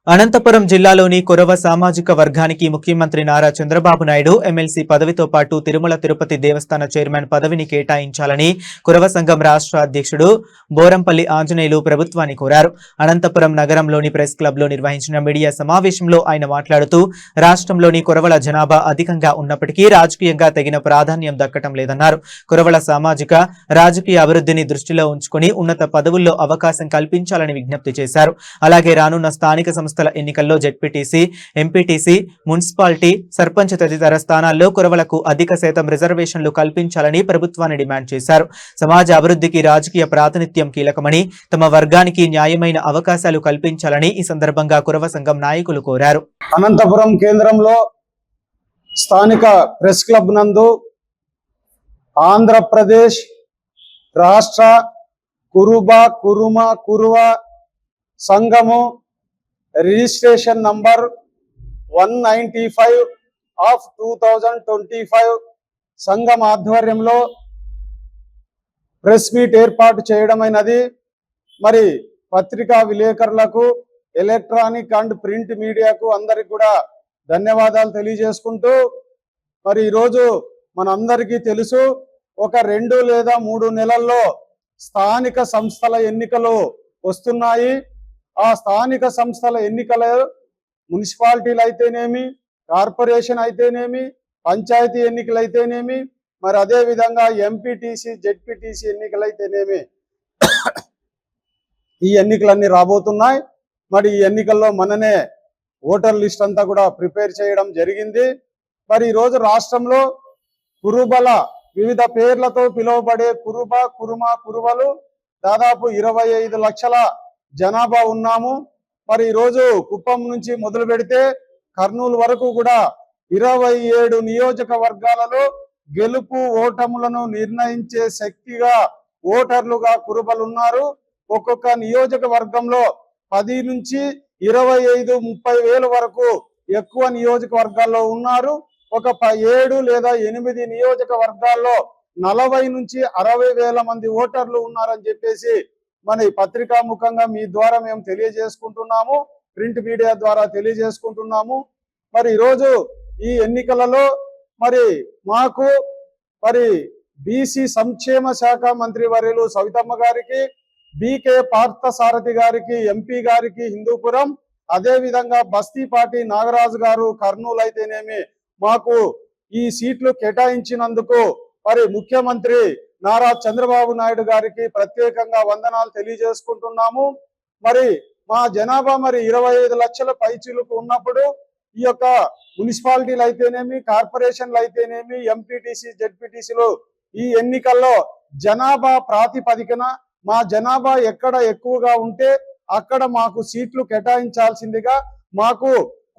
అనంతపురం జిల్లాలోని కొరవ సామాజిక వర్గానికి ముఖ్యమంత్రి నారా చంద్రబాబు నాయుడు ఎమ్మెల్సీ పదవితో పాటు తిరుమల తిరుపతి దేవస్థాన చైర్మన్ పదవిని కేటాయించాలని కురవ సంఘం రాష్ట్ర అధ్యక్షుడు బోరంపల్లి ఆంజనేయులు ప్రభుత్వాన్ని కోరారు. అనంతపురం నగరంలోని ప్రెస్ క్లబ్లో నిర్వహించిన మీడియా సమావేశంలో ఆయన మాట్లాడుతూ రాష్ట్రంలోని కురవల జనాభా అధికంగా ఉన్నప్పటికీ రాజకీయంగా తగిన ప్రాధాన్యం దక్కటం లేదన్నారు. కురవల సామాజిక రాజకీయ అభివృద్ధిని దృష్టిలో ఉంచుకుని ఉన్నత పదవుల్లో అవకాశం కల్పించాలని విజ్ఞప్తి చేశారు. అలాగే రానున్న స్థానిక సంస్థల ఎన్నికల్లో జెడ్పీటీసీ, ఎంపీటీసీ, మున్సిపాలిటీ, సర్పంచ్ తదితర స్థానాల్లో కురవలకు అధిక శాతం రిజర్వేషన్లు కల్పించాలని ప్రభుత్వాన్ని డిమాండ్ చేశారు. సమాజ అభివృద్ధికి రాజకీయ ప్రాతినిధ్యం కీలకమని, తమ వర్గానికి న్యాయమైన అవకాశాలు కల్పించాలని ఈ సందర్భంగా కురవ సంఘం నాయకులు కోరారు. అనంతపురం కేంద్రంలో స్థానిక ప్రెస్ క్లబ్ నందు ఆంధ్రప్రదేశ్ రాష్ట్ర కురువ సంఘము రిజిస్ట్రేషన్ నంబర్ 195 ఆఫ్ 2025 సంఘం ఆధ్వర్యంలో ప్రెస్ మీట్ ఏర్పాటు చేయడమైనది. మరి పత్రికా విలేకరులకు, ఎలక్ట్రానిక్ అండ్ ప్రింట్ మీడియాకు అందరికి కూడా ధన్యవాదాలు తెలియజేసుకుంటూ, మరి ఈరోజు మనందరికీ తెలుసు, ఒక 2 లేదా 3 నెలల్లో స్థానిక సంస్థల ఎన్నికలు వస్తున్నాయి. ఆ స్థానిక సంస్థల ఎన్నికలు మున్సిపాలిటీలు అయితేనేమి, కార్పొరేషన్ అయితేనేమి, పంచాయతీ ఎన్నికలు అయితేనేమి, మరి అదే విధంగా ఎంపీటీసీ, జెడ్పీటీసీ ఎన్నికలు అయితేనేమి, ఈ ఎన్నికలన్నీ రాబోతున్నాయి. మరి ఈ ఎన్నికల్లో మననే ఓటర్ లిస్ట్ అంతా కూడా ప్రిపేర్ చేయడం జరిగింది. మరి ఈరోజు రాష్ట్రంలో కురుబల వివిధ పేర్లతో పిలువబడే కురువలు దాదాపు 25 లక్షల జనాభా ఉన్నాము. మరి ఈరోజు కుప్పం నుంచి మొదలు పెడితే కర్నూలు వరకు కూడా 27 నియోజకవర్గాలలో గెలుపు ఓటములను నిర్ణయించే శక్తిగా ఓటర్లుగా కురుబలు ఉన్నారు. ఒక్కొక్క నియోజకవర్గంలో 10 నుంచి 25-30 వేల వరకు ఎక్కువ నియోజకవర్గాల్లో ఉన్నారు. ఒక 7 లేదా 8 నియోజకవర్గాల్లో 40 నుంచి 60 వేల మంది ఓటర్లు ఉన్నారని చెప్పేసి మన పత్రికా ముఖంగా మీ ద్వారా మేము తెలియజేసుకుంటున్నాము, ప్రింట్ మీడియా ద్వారా తెలియజేసుకుంటున్నాము. మరి ఈరోజు ఈ ఎన్నికలలో మాకు బీసీ సంక్షేమ శాఖ మంత్రి వర్యులు సవితమ్మ గారికి, బీకే పార్థసారథి గారికి, ఎంపీ గారికి హిందూపురం, అదే విధంగా బస్తీ పార్టీ నాగరాజు గారు కర్నూలు అయితేనేమి మాకు ఈ సీట్లు కేటాయించినందుకు ముఖ్యమంత్రి నారా చంద్రబాబు నాయుడు గారికి ప్రత్యేకంగా వందనాలు తెలియజేసుకుంటున్నాము. మా జనాభా 25 లక్షల పైచిలకు ఉన్నప్పుడు ఈ యొక్క మున్సిపాలిటీలు అయితేనేమి, కార్పొరేషన్లు అయితేనేమి, ఎంపీటీసీ, జెడ్పీటీసీలు ఈ ఎన్నికల్లో జనాభా ప్రాతిపదికన మా జనాభా ఎక్కడ ఎక్కువగా ఉంటే అక్కడ మాకు సీట్లు కేటాయించాల్సిందిగా, మాకు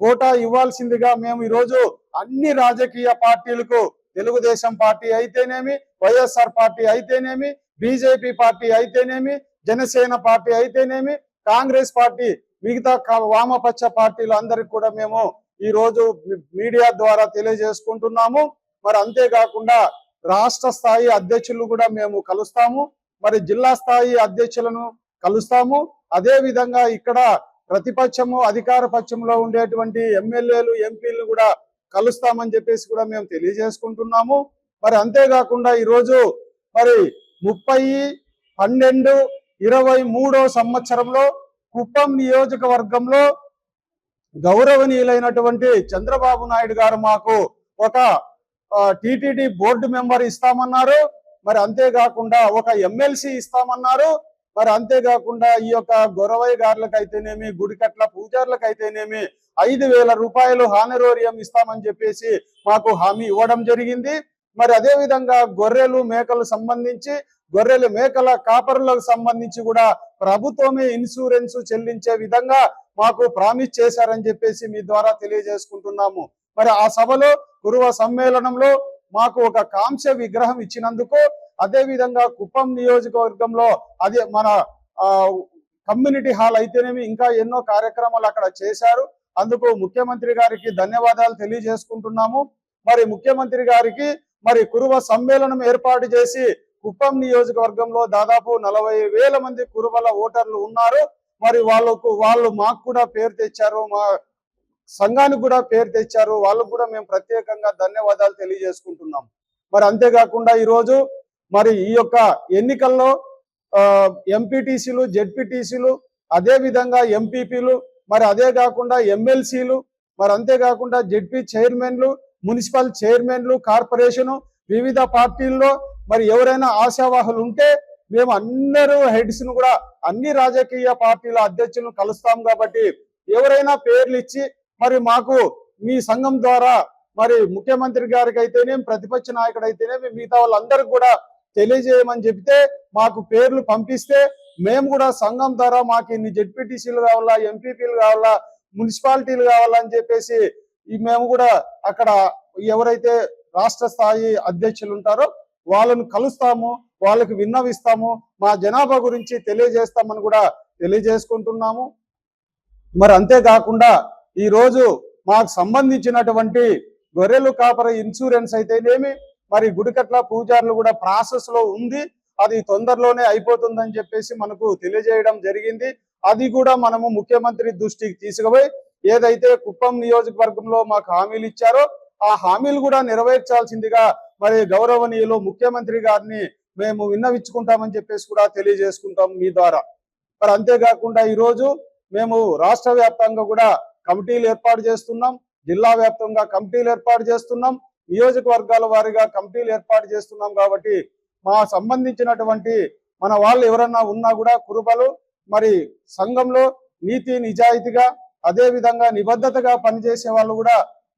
కోటా ఇవ్వాల్సిందిగా మేము ఈరోజు అన్ని రాజకీయ పార్టీలకు, తెలుగుదేశం పార్టీ అయితేనేమి, వైఎస్ఆర్ పార్టీ అయితేనేమి, బీజేపీ పార్టీ అయితేనేమి, జనసేన పార్టీ అయితేనేమి, కాంగ్రెస్ పార్టీ, మిగతా వామపక్ష పార్టీలు అందరికి కూడా మేము ఈ రోజు మీడియా ద్వారా తెలియజేసుకుంటున్నాము. అంతేకాకుండా రాష్ట్ర స్థాయి అధ్యక్షులు కూడా మేము కలుస్తాము, జిల్లా స్థాయి అధ్యక్షులను కలుస్తాము. అదే విధంగా ఇక్కడ ప్రతిపక్షము, అధికార పక్షంలో ఉండేటువంటి ఎమ్మెల్యేలు, ఎంపీలు కూడా కలుస్తామని చెప్పేసి కూడా మేము తెలియజేసుకుంటున్నాము. అంతేకాకుండా ఈరోజు 30/12/23 సంవత్సరంలో కుప్పం నియోజకవర్గంలో గౌరవనీయులైనటువంటి చంద్రబాబు నాయుడు గారు మాకు ఒక టీటీడీ బోర్డు మెంబర్ ఇస్తామన్నారు. అంతేకాకుండా ఒక ఎమ్మెల్సీ ఇస్తామన్నారు. అంతేకాకుండా ఈ యొక్క గొరవయ్య గారులకు అయితేనేమి, గుడికట్ల పూజారులకు అయితేనేమి 5,000 రూపాయలు హానరోరియం ఇస్తామని చెప్పేసి మాకు హామీ ఇవ్వడం జరిగింది. అదే విధంగా గొర్రెలు, మేకలు సంబంధించి, గొర్రెలు, మేకల కాపరులకు సంబంధించి కూడా ప్రభుత్వమే ఇన్సూరెన్స్ చెల్లించే విధంగా మాకు ప్రామిస్ చేశారని చెప్పేసి మీ ద్వారా తెలియజేసుకుంటున్నాము. ఆ సభలో, కురువ సమ్మేళనంలో మాకు ఒక కాంస్య విగ్రహం ఇచ్చినందుకు, అదే విధంగా కుప్పం నియోజకవర్గంలో అదే మన కమ్యూనిటీ హాల్ అయితేనేమి ఇంకా ఎన్నో కార్యక్రమాలు అక్కడ చేశారు. అందుకు ముఖ్యమంత్రి గారికి ధన్యవాదాలు తెలియజేసుకుంటున్నాము. ముఖ్యమంత్రి గారికి కురువ సమ్మేళనం ఏర్పాటు చేసి కుప్పం నియోజకవర్గంలో దాదాపు 40,000 మంది కురువల ఓటర్లు ఉన్నారు. మరి వాళ్ళు మాకు కూడా పేరు తెచ్చారు, మా సంఘానికి కూడా పేరు తెచ్చారు. వాళ్ళకు కూడా మేము ప్రత్యేకంగా ధన్యవాదాలు తెలియజేసుకుంటున్నాం. మరి అంతేకాకుండా ఈరోజు మరి ఈ యొక్క ఎన్నికల్లో ఎంపీటీసీలు, జెడ్పీటీసీలు, అదే విధంగా ఎంపీపీలు, మరి అదే కాకుండా ఎమ్మెల్సీలు, మరి అంతేకాకుండా జెడ్పీ చైర్మన్లు, మున్సిపల్ చైర్మన్లు, కార్పొరేషను, వివిధ పార్టీల్లో మరి ఎవరైనా ఆశావాహులు ఉంటే మేము అందరూ హెడ్స్ ను కూడా అన్ని రాజకీయ పార్టీల అధ్యక్షులను కలుస్తాం. కాబట్టి ఎవరైనా పేర్లు ఇచ్చి మరి మాకు మీ సంఘం ద్వారా మరి ముఖ్యమంత్రి గారికి అయితేనేం, ప్రతిపక్ష నాయకుడు అయితేనేమి, మిగతా వాళ్ళందరికీ కూడా తెలియజేయమని చెప్తే మాకు పేర్లు పంపిస్తే మేము కూడా సంఘం ద్వారా మాకు ఇన్ని జెడ్పీటీసీలు కావాలా, ఎంపీపీలు కావాలా, మున్సిపాలిటీలు కావాలని చెప్పేసి మేము కూడా అక్కడ ఎవరైతే రాష్ట్ర స్థాయి అధ్యక్షులు ఉంటారో వాళ్ళను కలుస్తాము, వాళ్ళకి విన్నవిస్తాము, మా జనాభా గురించి తెలియజేస్తామని కూడా తెలియజేసుకుంటున్నాము. మరి అంతేకాకుండా ఈరోజు మాకు సంబంధించినటువంటి గొర్రెలు కాపర ఇన్సూరెన్స్ అయితేనేమి, మరి గుడికట్ల పూజారులు కూడా ప్రాసెస్ లో ఉంది, అది తొందరలోనే అయిపోతుందని చెప్పేసి మనకు తెలియజేయడం జరిగింది. అది కూడా మనము ముఖ్యమంత్రి దృష్టికి తీసుకుపోయి ఏదైతే కుప్పం నియోజకవర్గంలో మాకు హామీలు ఇచ్చారో ఆ హామీలు కూడా నెరవేర్చాల్సిందిగా మరి గౌరవనీయులు ముఖ్యమంత్రి గారిని మేము విన్నవించుకుంటామని చెప్పేసి కూడా తెలియజేసుకుంటాం మీ ద్వారా. మరి అంతేకాకుండా ఈరోజు మేము రాష్ట్ర వ్యాప్తంగా కూడా కమిటీలు ఏర్పాటు చేస్తున్నాం, జిల్లా వ్యాప్తంగా కమిటీలు ఏర్పాటు చేస్తున్నాం, నియోజకవర్గాల వారీగా కమిటీలు ఏర్పాటు చేస్తున్నాం. కాబట్టి మా సంబంధించినటువంటి మన వాళ్ళు ఎవరన్నా ఉన్నా కూడా కురుబలు మరి సంఘంలో నీతి నిజాయితీగా అదే విధంగా నిబద్ధతగా పనిచేసే వాళ్ళు కూడా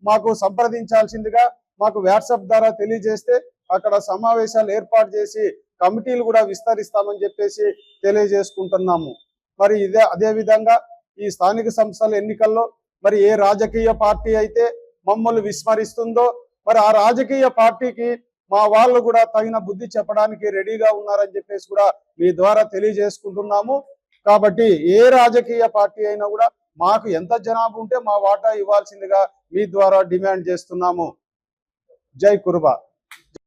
మాకు సంప్రదించాల్సిందిగా మాకు వాట్సాప్ ద్వారా తెలియజేస్తే అక్కడ సమావేశాలు ఏర్పాటు చేసి కమిటీలు కూడా విస్తరిస్తామని చెప్పేసి తెలియజేసుకుంటున్నాము. మరి అదే విధంగా ఈ స్థానిక సంస్థల ఎన్నికల్లో మరి ఏ రాజకీయ పార్టీ అయితే మమ్మల్ని విస్మరిస్తుందో మరి ఆ రాజకీయ పార్టీకి మా వాళ్ళు కూడా తగిన బుద్ధి చెప్పడానికి రెడీగా ఉన్నారని చెప్పేసి కూడా మీ ద్వారా తెలియజేసుకుంటున్నాము. కాబట్టి ఏ రాజకీయ పార్టీ అయినా కూడా మాకు ఎంత జనాభా ఉంటే మా వాటా ఇవ్వాల్సిందిగా మీ ద్వారా డిమాండ్ చేస్తున్నాము. జై కురుబా.